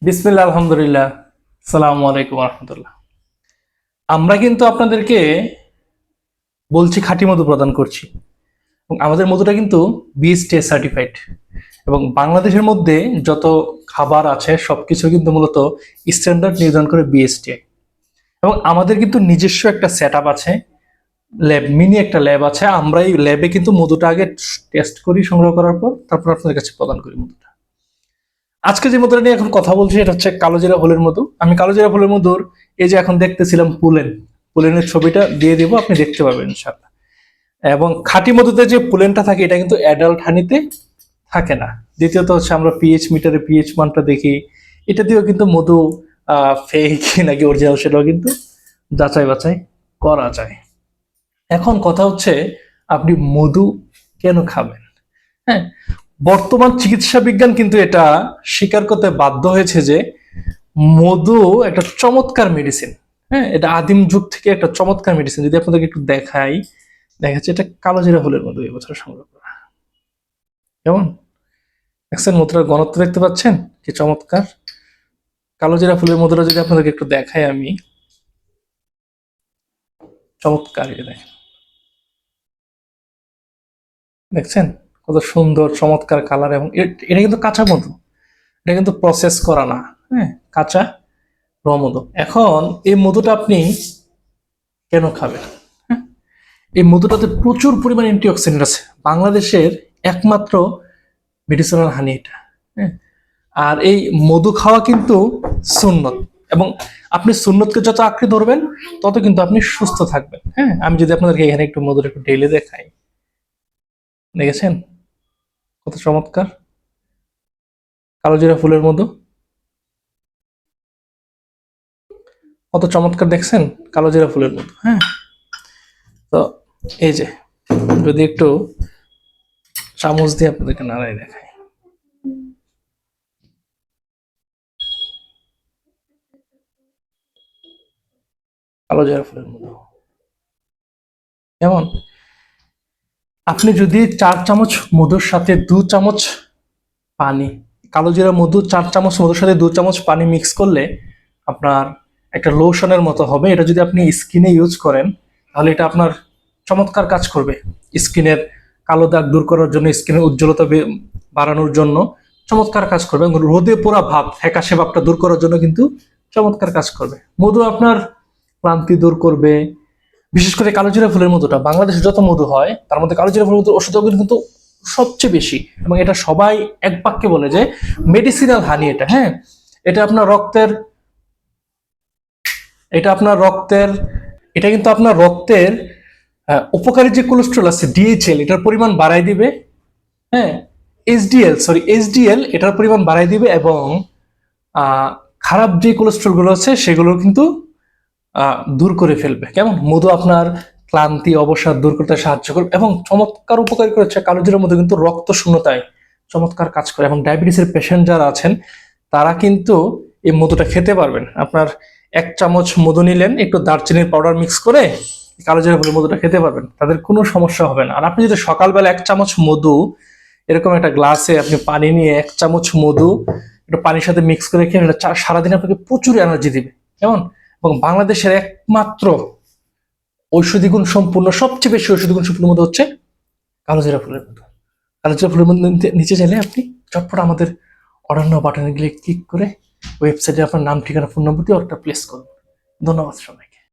বিসমিল্লাহ আলহামদুলিল্লাহ, আসসালামু আলাইকুম রহমতুল্লাহ। আমরা কিন্তু আপনাদেরকে বলছি খাঁটি মধু প্রদান করছি এবং আমাদের মধুটা কিন্তু বিএসটিআই সার্টিফাইড এবং বাংলাদেশের মধ্যে যত খাবার আছে সবকিছু কিন্তু মূলত স্ট্যান্ডার্ড নির্ধারণ করে বিএসটিআই। এবং আমাদের কিন্তু নিজস্ব একটা সেট আপ আছে, ল্যাব, মিনি একটা ল্যাব আছে। আমরা এই ল্যাবে কিন্তু মধুটা আগে টেস্ট করি, সংগ্রহ করার পর তারপর আপনাদের কাছে প্রদান করি মধুটা। আজকে যে মধুটা নিয়ে এখন কথা বলছি এটা হচ্ছে কালোজিরা ফুলের মধু। আমি কালোজিরা ফুলের মধুর এই যে এখন দেখতেছিলাম পুলেনের ছবিটা দিয়ে দিব, আপনি দেখতে পাবেন ইনশাআল্লাহ। এবং খাঁটি মধুতে যে পুলেনটা থাকে এটা কিন্তু অ্যাডাল্ট হানিতে থাকে না। দ্বিতীয়ত হচ্ছে আমরা পিএইচ মিটারে পিএইচ মানটা দেখি, এটা দিয়েও কিন্তু মধু ফেক নাকি অরিজিনাল সেটাও কিন্তু যাচাই বাছাই করা যায়। এখন কথা হচ্ছে আপনি মধু কেন খাবেন? হ্যাঁ, বর্তমান চিকিৎসা বিজ্ঞান কিন্তু এটা স্বীকার করতে বাধ্য হয়েছে যে মধু একটা চমৎকার মেডিসিন। হ্যাঁ, এটা আদিম যুগ থেকে একটা চমৎকার মেডিসিন। যদি আপনাদেরকে একটু দেখাই, দেখাচ্ছে এটা কালোজিরা ফুলের মধু এবছর সংগ্রহ করা। কেমন দেখছেন মধুটার ঘনত্ব দেখতে পাচ্ছেন কি চমৎকার? কালোজিরা ফুলের মধুটা যদি আপনাদেরকে একটু দেখাই আমি, চমৎকার, এটা দেখেন, দেখছেন কত সুন্দর চমৎকার কালার। এবং এটা কিন্তু কাঁচা মধু, এটা কিন্তু প্রসেস করা না। হ্যাঁ, কাঁচা মধু। এখন এই মধুটা আপনি কেন খাবেন? হ্যাঁ, এই মধুটাতে প্রচুর পরিমাণ অ্যান্টিঅক্সিডেন্ট আছে, বাংলাদেশের একমাত্র মেডিসিনাল হানি এটা। হ্যাঁ, আর এই মধু খাওয়া কিন্তু সুন্নত, এবং আপনি সুন্নতকে যত আঁকড়ে ধরবেন তত কিন্তু আপনি সুস্থ থাকবেন। হ্যাঁ, আমি যদি আপনাদেরকে এখানে একটু মধুর একটু ঢেলে দেখাই, দেখেছেন কত চমৎকার কালোজিরা ফুলের মধু, কত চমৎকার দেখছেন কালোজিরা ফুলের মধু। হ্যাঁ, তো এই যে যদি একটু চামচ দিয়ে আপনাদেরকে নাড়াই দেখাই, কালোজিরা ফুলের মধু যেমন, আপনি যদি 4 চামচ মধুর সাথে 2 চামচ পানি, কালোজিরা মধু 4 চামচ মধুর সাথে 2 চামচ পানি মিক্স করলে আপনার একটা লোশনের মতো হবে। এটা যদি আপনি স্কিনে ইউজ করেন তাহলে এটা আপনার চমৎকার কাজ করবে। স্কিনের কালো দাগ দূর করার জন্য, স্কিনের উজ্জ্বলতা বাড়ানোর জন্য চমৎকার কাজ করবে। এবং রোদে পোড়া ভাব, ফ্যাকাশে ভাবটা দূর করার জন্য কিন্তু চমৎকার কাজ করবে। মধু আপনার ক্লান্তি দূর করবে। বিশেষ করে কালোজিরা ফুলের মধুটা, বাংলাদেশে যত মধু হয় তার মধ্যে কালোজিরা ফুলের মধুর ওষুধ কিন্তু সবচেয়ে বেশি। এবং এটা সবাই এক বাক্যে বলে যে মেডিসিনাল হানি এটা। হ্যাঁ, এটা আপনার রক্তের, এটা আপনার রক্তের, এটা কিন্তু আপনার রক্তের উপকারী যে কোলেস্ট্রল আছে ডিএইচএল, এটার পরিমাণ বাড়াই দিবে। হ্যাঁ, এইচডিএল এটার পরিমাণ বাড়াই দিবে। এবং খারাপ যে কোলেস্ট্রল গুলো আছে সেগুলো কিন্তু দূর করে ফেলবে। কেমন মধু আপনার ক্লান্তি অবসাদ দূর করতে সাহায্য করবে এবং চমৎকার উপকারী করেছে। কালোজিরার মধ্যে কিন্তু রক্ত শূন্যতায় চমৎকার কাজ করে। এবং ডায়াবেটিসের পেশেন্ট যারা আছেন তারা কিন্তু এই মধুটা খেতে পারবেন। আপনার 1 চামচ মধু নিলেন, একটু দারচিনির পাউডার মিক্স করে কালোজিরা ফুলের মধুটা খেতে পারবেন, তাদের কোনো সমস্যা হবে না। আর আপনি যদি সকালবেলা 1 চামচ মধু এরকম একটা গ্লাসে আপনি পানি নিয়ে 1 চামচ মধু একটু পানির সাথে মিক্স করে খেয়ে, এটা সারাদিন আপনাকে প্রচুর এনার্জি দিবে। কেমন? এবং বাংলাদেশের একমাত্র ঔষধি গুণ সম্পূর্ণ, সবচেয়ে বেশি ঔষধি গুণ সম্পূর্ণ মধু হচ্ছে কালোজিরা ফুলের মধু। কালোজিরা ফুলের মধু নিচে চাইলে আপনি চটপট আমাদের অর্ডার নাও বাটনে ক্লিক করে ওয়েবসাইটে আপনার নাম, ঠিকানা, ফোন নম্বর দিয়ে অর্ডারটা প্লেস করুন। ধন্যবাদ সবাই।